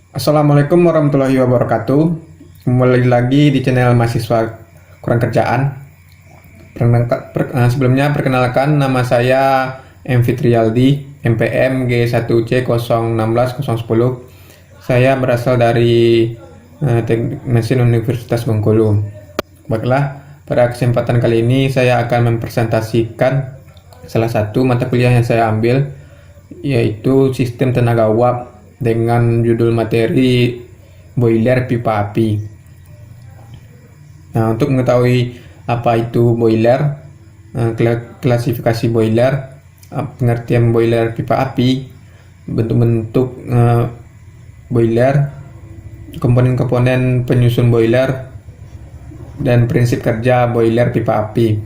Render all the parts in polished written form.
Assalamualaikum warahmatullahi wabarakatuh. Kembali lagi di channel mahasiswa kurang kerjaan. Sebelumnya perkenalkan, nama saya M. Fitrialdi, MPM G1C016010. Saya berasal dari Teknik Mesin Universitas Bengkulu. Baiklah, pada kesempatan kali ini saya akan mempresentasikan salah satu mata kuliah yang saya ambil, yaitu Sistem Tenaga Uap dengan judul materi boiler pipa api. Nah, untuk mengetahui apa itu boiler, klasifikasi boiler, pengertian boiler pipa api, bentuk-bentuk boiler, komponen-komponen penyusun boiler, dan prinsip kerja boiler pipa api.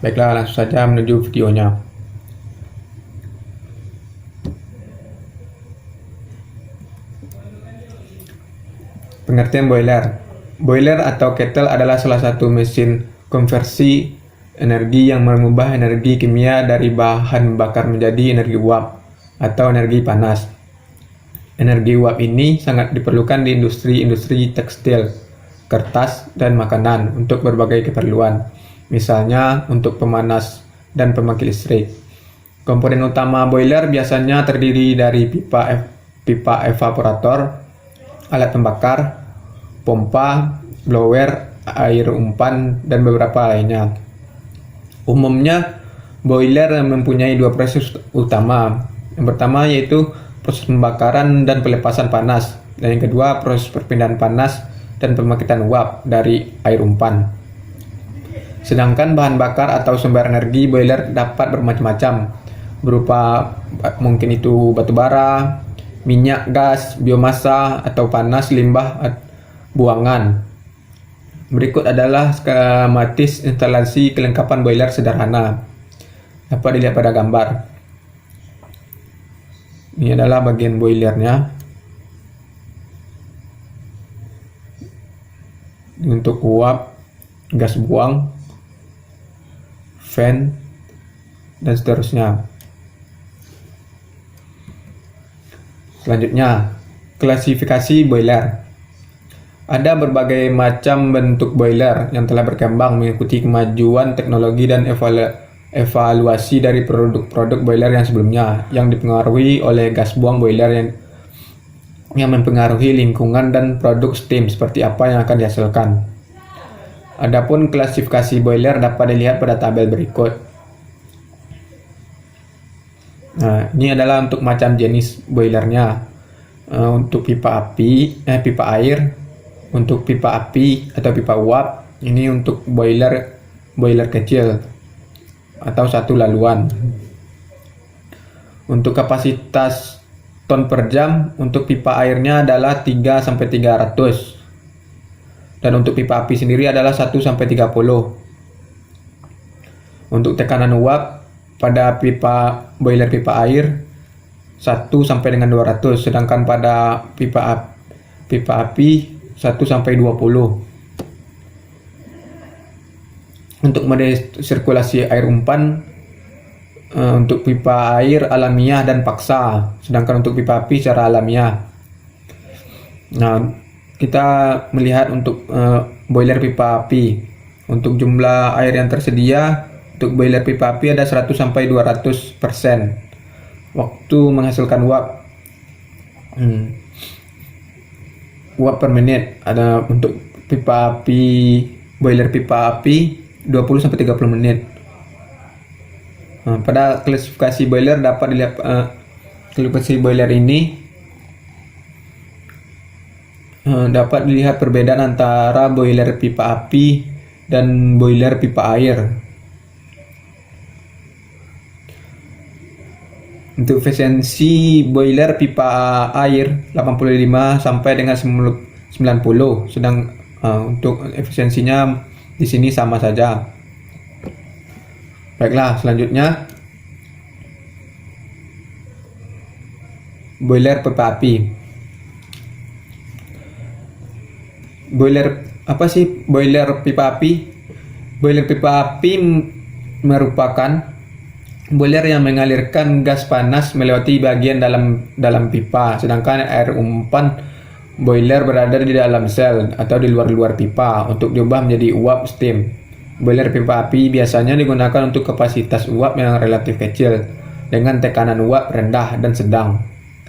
Baiklah, langsung saja menuju videonya. Pengertian boiler. Boiler atau kettle adalah salah satu mesin konversi energi yang mengubah energi kimia dari bahan bakar menjadi energi uap atau energi panas. Energi uap ini sangat diperlukan di industri-industri tekstil, kertas, dan makanan untuk berbagai keperluan, misalnya untuk pemanas dan pembangkit listrik. Komponen utama boiler biasanya terdiri dari pipa evaporator, alat pembakar, pompa, blower, air umpan, dan beberapa lainnya. Umumnya, boiler mempunyai dua proses utama. Yang pertama yaitu proses pembakaran dan pelepasan panas, dan yang kedua proses perpindahan panas dan pembangkitan uap dari air umpan. Sedangkan bahan bakar atau sumber energi boiler dapat bermacam-macam, berupa mungkin itu batu bara, minyak, gas, biomasa, atau panas limbah buangan. Berikut adalah skematis instalasi kelengkapan boiler sederhana. Dapat dilihat pada gambar. Ini adalah bagian boilernya. Untuk uap, gas buang, fan, dan seterusnya. Selanjutnya, klasifikasi boiler. Ada berbagai macam bentuk boiler yang telah berkembang mengikuti kemajuan teknologi dan evaluasi dari produk-produk boiler yang sebelumnya, yang dipengaruhi oleh gas buang boiler yang mempengaruhi lingkungan dan produk steam seperti apa yang akan dihasilkan. Adapun klasifikasi boiler dapat dilihat pada tabel berikut. Nah, ini adalah untuk macam jenis boilernya. Untuk pipa air, untuk pipa api atau pipa uap, ini untuk boiler kecil atau satu laluan. Untuk kapasitas ton per jam, untuk pipa airnya adalah 3 sampai 300. Dan untuk pipa api sendiri adalah 1 sampai 30. Untuk tekanan uap pada boiler pipa air 1 sampai dengan 200, sedangkan pada pipa api 1 sampai 20. Untuk mode sirkulasi air umpan, untuk pipa air alamiah dan paksa, sedangkan untuk pipa api secara alamiah. Nah, kita melihat untuk boiler pipa api. Untuk jumlah air yang tersedia untuk boiler pipa api ada 100 sampai 200% waktu menghasilkan uap. Uap per menit. Ada untuk boiler pipa api 20 sampai 30 menit. Pada klasifikasi boiler dapat dilihat klasifikasi boiler ini dapat dilihat perbedaan antara boiler pipa api dan boiler pipa air. Untuk efisiensi boiler pipa air 85 sampai dengan 90, sedang untuk efisiensinya di sini sama saja. Baiklah, selanjutnya boiler pipa api. Apa sih boiler pipa api? Boiler pipa api merupakan boiler yang mengalirkan gas panas melewati bagian dalam pipa, sedangkan air umpan Boiler berada di dalam sel atau di luar pipa untuk diubah menjadi uap steam. Boiler pipa api biasanya digunakan untuk kapasitas uap yang relatif kecil dengan tekanan uap rendah dan sedang.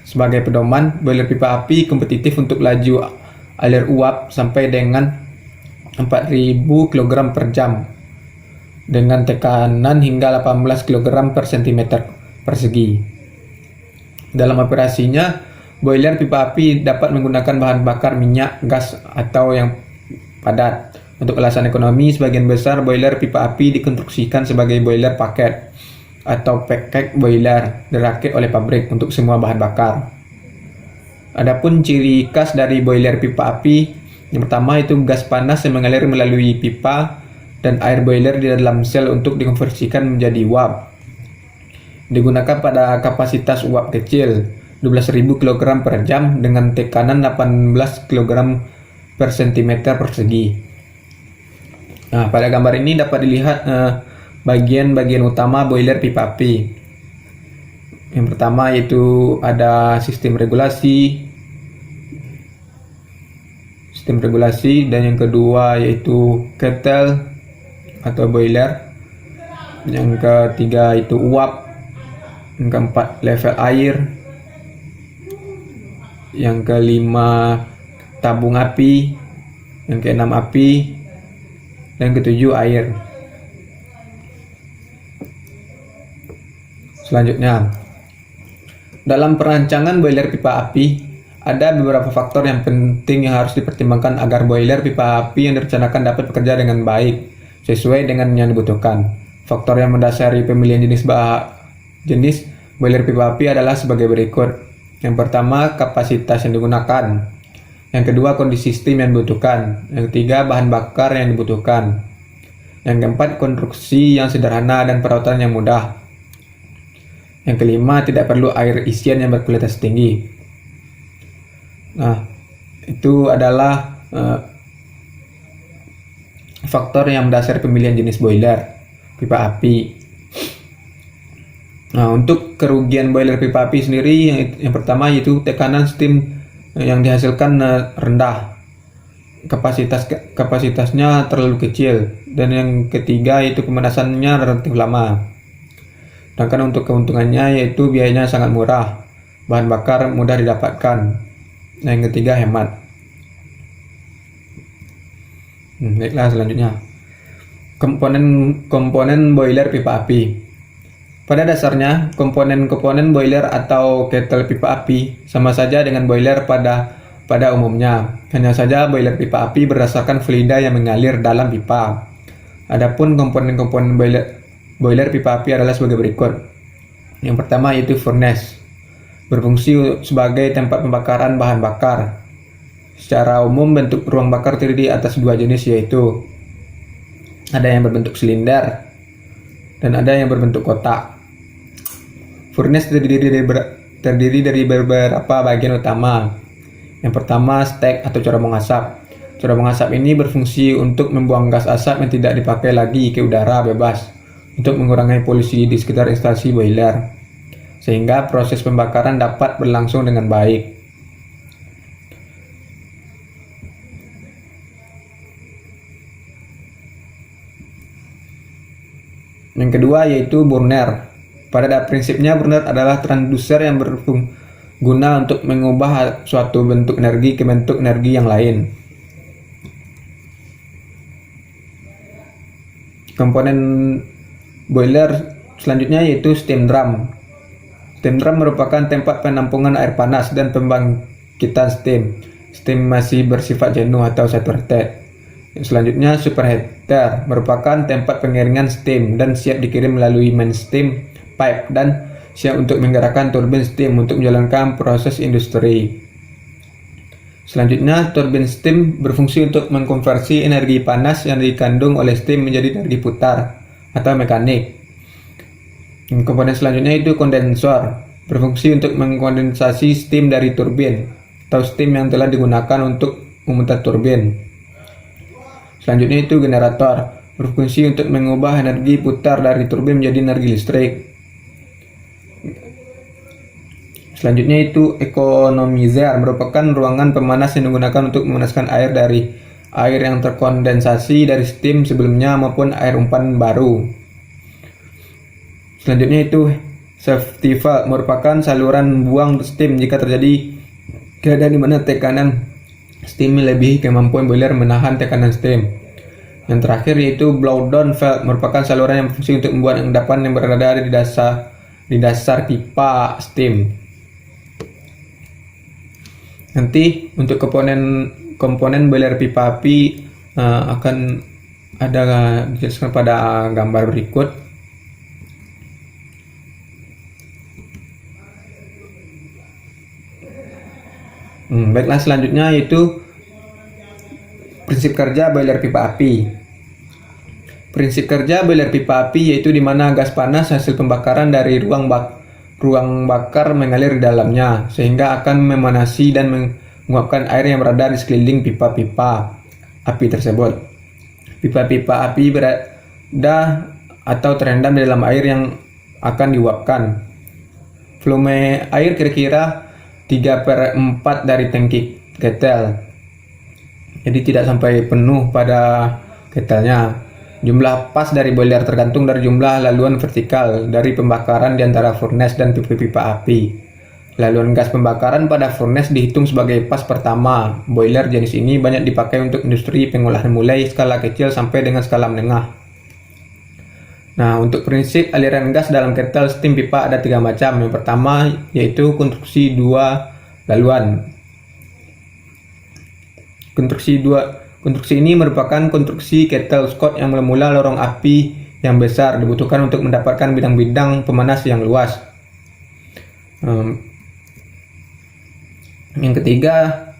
Sebagai pedoman, boiler pipa api kompetitif untuk laju alir uap sampai dengan 4.000 kg per jam dengan tekanan hingga 18 kg per cm persegi. Dalam operasinya, boiler pipa api dapat menggunakan bahan bakar minyak, gas, atau yang padat. Untuk alasan ekonomi, sebagian besar boiler pipa api dikonstruksikan sebagai boiler paket atau package boiler dirakit oleh pabrik untuk semua bahan bakar. Adapun ciri khas dari boiler pipa api, yang pertama itu gas panas yang mengalir melalui pipa dan air boiler di dalam sel untuk dikonversikan menjadi uap. Digunakan pada kapasitas uap kecil 12.000 kg per jam dengan tekanan 18 kg per cm persegi. Nah, pada gambar ini dapat dilihat bagian-bagian utama boiler pipa api. Yang pertama yaitu ada sistem regulasi, dan yang kedua yaitu kettle atau boiler. Yang ketiga itu uap. Yang keempat level air. Yang kelima tabung api. Yang keenam api. Dan ketujuh air. Selanjutnya, dalam perancangan boiler pipa api ada beberapa faktor yang penting yang harus dipertimbangkan agar boiler pipa api yang direncanakan dapat bekerja dengan baik sesuai dengan yang dibutuhkan. Faktor yang mendasari pemilihan jenis boiler pipa api adalah sebagai berikut. Yang pertama, kapasitas yang digunakan. Yang kedua, kondisi sistem yang dibutuhkan. Yang ketiga, bahan bakar yang dibutuhkan. Yang keempat, konstruksi yang sederhana dan perawatan yang mudah. Yang kelima, tidak perlu air isian yang berkualitas tinggi. Nah, itu adalah faktor yang mendasari pemilihan jenis boiler pipa api. Nah, untuk kerugian boiler pipa api sendiri, yang pertama yaitu tekanan steam yang dihasilkan rendah, kapasitasnya terlalu kecil, dan yang ketiga yaitu pemanasannya relatif lama. Sedangkan untuk keuntungannya yaitu biayanya sangat murah, bahan bakar mudah didapatkan. Nah, yang ketiga hemat. Baiklah, selanjutnya komponen boiler pipa api. Pada dasarnya, komponen boiler atau kettle pipa api sama saja dengan boiler pada umumnya. Hanya saja boiler pipa api berdasarkan fluida yang mengalir dalam pipa. Adapun komponen boiler pipa api adalah sebagai berikut. Yang pertama yaitu furnace, berfungsi sebagai tempat pembakaran bahan bakar. Secara umum bentuk ruang bakar terdiri atas dua jenis, yaitu ada yang berbentuk silinder dan ada yang berbentuk kotak. Furnace terdiri dari beberapa bagian utama. Yang pertama, stek atau corong asap. Corong asap ini berfungsi untuk membuang gas asap yang tidak dipakai lagi ke udara bebas untuk mengurangi polusi di sekitar instalasi boiler, sehingga proses pembakaran dapat berlangsung dengan baik. Yang kedua yaitu burner. Pada prinsipnya burner adalah transducer yang berguna untuk mengubah suatu bentuk energi ke bentuk energi yang lain. Komponen boiler selanjutnya yaitu steam drum. Steam drum merupakan tempat penampungan air panas dan pembangkitan steam. Steam masih bersifat jenuh atau saturated. Selanjutnya superheater merupakan tempat pengeringan steam dan siap dikirim melalui main steam pipe dan siap untuk menggerakkan turbin steam untuk menjalankan proses industri. Selanjutnya, turbin steam berfungsi untuk mengkonversi energi panas yang dikandung oleh steam menjadi energi putar atau mekanik. Komponen selanjutnya itu kondensor, berfungsi untuk mengkondensasi steam dari turbin atau steam yang telah digunakan untuk memutar turbin. Selanjutnya itu generator, berfungsi untuk mengubah energi putar dari turbin menjadi energi listrik. Selanjutnya itu economizer, merupakan ruangan pemanas yang digunakan untuk memanaskan air dari air yang terkondensasi dari steam sebelumnya maupun air umpan baru. Selanjutnya itu safety valve, merupakan saluran buang steam jika terjadi keadaan di mana tekanan steam melebihi kemampuan boiler menahan tekanan steam. Yang terakhir yaitu blow down valve, merupakan saluran yang berfungsi untuk membuat endapan yang berada di dasar pipa steam. Nanti untuk komponen boiler pipa api akan ada dijelaskan pada gambar berikut. Baiklah, selanjutnya yaitu prinsip kerja boiler pipa api. Prinsip kerja boiler pipa api yaitu di mana gas panas hasil pembakaran dari ruang bakar mengalir di dalamnya, sehingga akan memanasi dan menguapkan air yang berada di sekeliling pipa-pipa api tersebut. Pipa-pipa api berada atau terendam di dalam air yang akan diuapkan. Volume air kira-kira 3/4 dari tangki ketel. Jadi tidak sampai penuh pada ketelnya. Jumlah pas dari boiler tergantung dari jumlah laluan vertikal dari pembakaran di antara furnace dan pipa-pipa api. Laluan gas pembakaran pada furnace dihitung sebagai pas pertama. Boiler jenis ini banyak dipakai untuk industri pengolahan mulai skala kecil sampai dengan skala menengah. Nah, untuk prinsip aliran gas dalam ketel steam pipa ada 3 macam. Yang pertama yaitu konstruksi 2 laluan. Konstruksi ini merupakan konstruksi kettle Scott yang mula lorong api yang besar dibutuhkan untuk mendapatkan bidang-bidang pemanas yang luas. Yang ketiga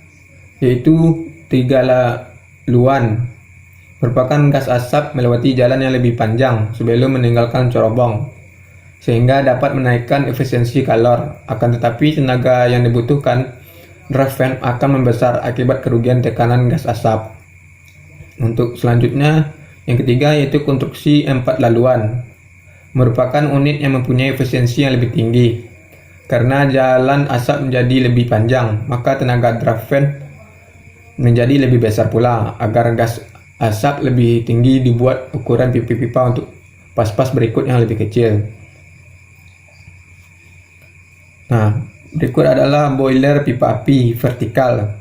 yaitu 3 laluan, merupakan gas asap melewati jalan yang lebih panjang sebelum meninggalkan corobong, sehingga dapat menaikkan efisiensi kalor. Akan tetapi tenaga yang dibutuhkan draft fan akan membesar akibat kerugian tekanan gas asap. Untuk selanjutnya, yang ketiga yaitu konstruksi 4 laluan, merupakan unit yang mempunyai efisiensi yang lebih tinggi. Karena jalan asap menjadi lebih panjang, maka tenaga draft fan menjadi lebih besar pula. Agar gas asap lebih tinggi, dibuat ukuran pipa-pipa untuk pas-pas berikut yang lebih kecil. Nah, berikut adalah boiler pipa api vertikal.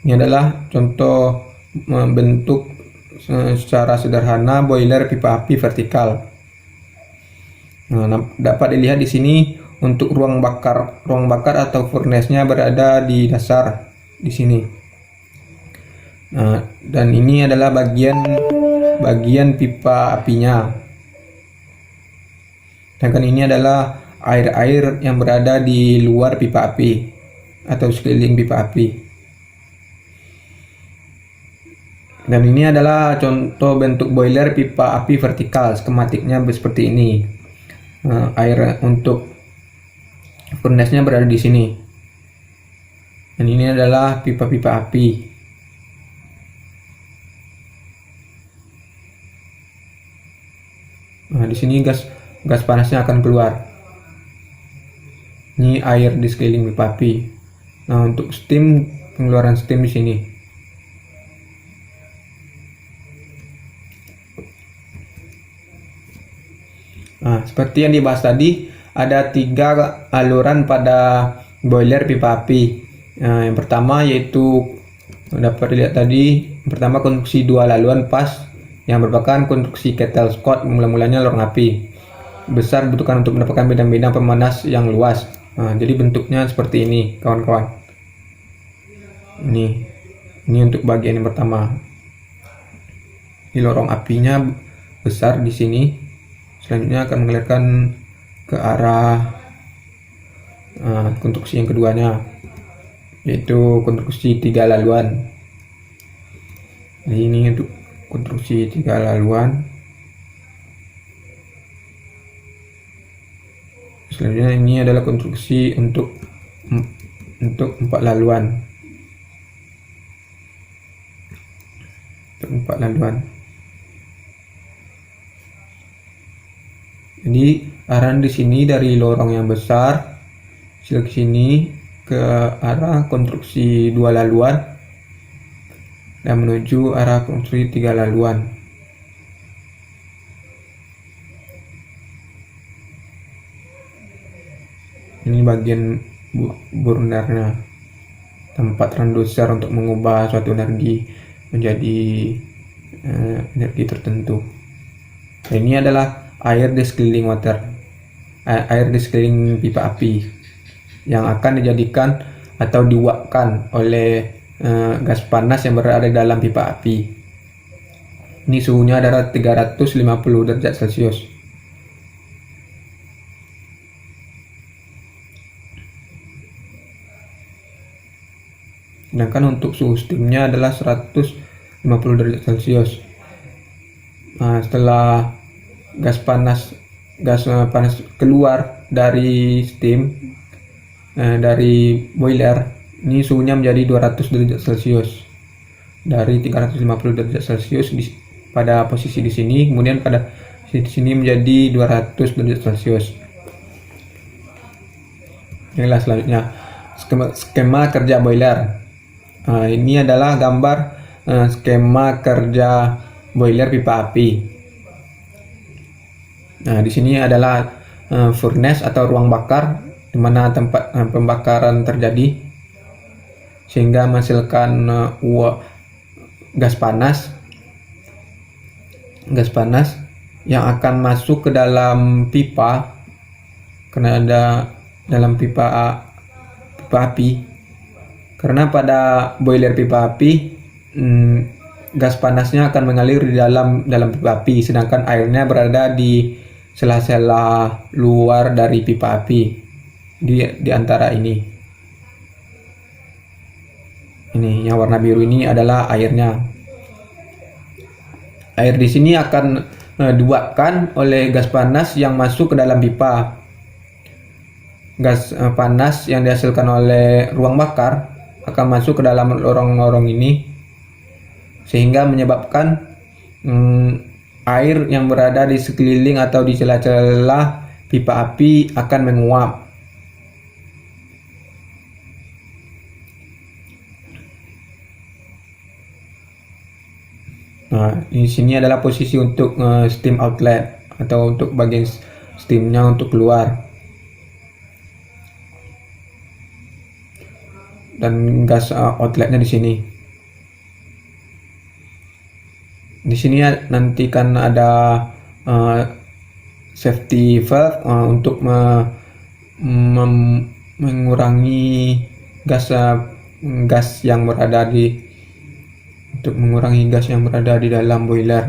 Ini adalah contoh bentuk secara sederhana boiler pipa api vertikal. Nah, dapat dilihat di sini untuk ruang bakar atau furnace-nya berada di dasar di sini. Nah, dan ini adalah bagian pipa apinya. Sedangkan ini adalah air yang berada di luar pipa api atau sekeliling pipa api. Dan ini adalah contoh bentuk boiler pipa api vertikal. Skematiknya seperti ini. Air untuk furnace-nya berada di sini. Dan ini adalah pipa-pipa api. Nah, di sini gas panasnya akan keluar. Ini air di sekeliling pipa api. Nah, untuk steam, pengeluaran steam di sini. Nah, seperti yang dibahas tadi, ada 3 aluran pada boiler pipa api. Nah, yang pertama yaitu dapat dilihat tadi, yang pertama konstruksi 2 laluan pas yang merupakan konstruksi kettle Scott, mula-mulanya lorong api besar dibutuhkan untuk mendapatkan bidang-bidang pemanas yang luas. Nah, jadi bentuknya seperti ini, kawan-kawan. Ini untuk bagian yang pertama. Ini lorong apinya besar di sini. Selanjutnya akan mengalirkan ke arah konstruksi yang keduanya, yaitu konstruksi 3 laluan. Jadi ini untuk konstruksi 3 laluan. Selanjutnya ini adalah konstruksi untuk 4 laluan. Untuk 4 laluan. Jadi arahan di sini dari lorong yang besar ke sini ke arah konstruksi 2 laluan dan menuju arah konstruksi 3 laluan. Ini bagian burnernya, tempat transducer untuk mengubah suatu energi menjadi energi tertentu. Ini adalah air di sekeliling air di sekeliling pipa api yang akan dijadikan atau diuapkan oleh gas panas yang berada di dalam pipa api. Ini suhunya adalah 350 derajat Celcius. Sedangkan untuk suhu steamnya adalah 150 derajat Celcius. Nah, setelah gas panas keluar dari steam dari boiler, ini suhunya menjadi 200 derajat Celcius dari 350 derajat Celcius pada posisi di sini, kemudian pada di sini menjadi 200 derajat Celcius. Inilah selanjutnya skema kerja boiler. Ini adalah gambar skema kerja boiler pipa api. Nah, di sini adalah furnace atau ruang bakar di mana tempat pembakaran terjadi sehingga menghasilkan gas panas yang akan masuk ke dalam pipa karena ada dalam pipa api. Karena pada boiler pipa api gas panasnya akan mengalir di dalam pipa api, sedangkan airnya berada di sela-sela luar dari pipa api di antara ini. Ini yang warna biru ini adalah airnya. Air di sini akan diuapkan oleh gas panas yang masuk ke dalam pipa. Gas panas yang dihasilkan oleh ruang bakar akan masuk ke dalam lorong-lorong ini sehingga menyebabkan air yang berada di sekeliling atau di celah-celah pipa api akan menguap. Nah, di sini adalah posisi untuk steam outlet atau untuk bagian steamnya untuk keluar. Dan gas outletnya di sini. Di sini nanti kan ada safety valve untuk mengurangi gas yang berada di dalam boiler,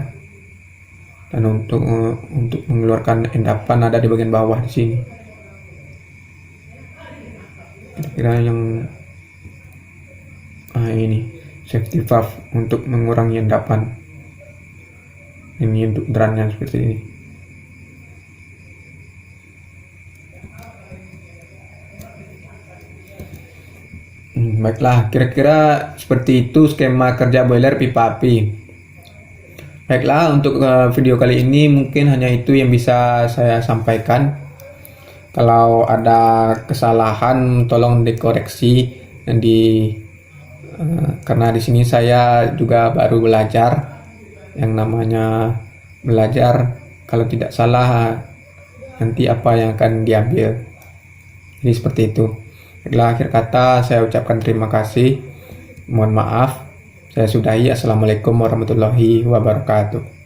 dan untuk mengeluarkan endapan ada di bagian bawah di sini. Kira-kira yang ini safety valve untuk mengurangi endapan. Ini untuk drannya seperti ini. Baiklah, kira-kira seperti itu skema kerja boiler pipa api. Baiklah, untuk video kali ini mungkin hanya itu yang bisa saya sampaikan. Kalau ada kesalahan tolong dikoreksi karena di sini saya juga baru belajar. Yang namanya belajar, kalau tidak salah nanti apa yang akan diambil. Jadi seperti itu. Baiklah, akhir kata saya ucapkan terima kasih. Mohon maaf. Saya sudahi. Assalamualaikum warahmatullahi wabarakatuh.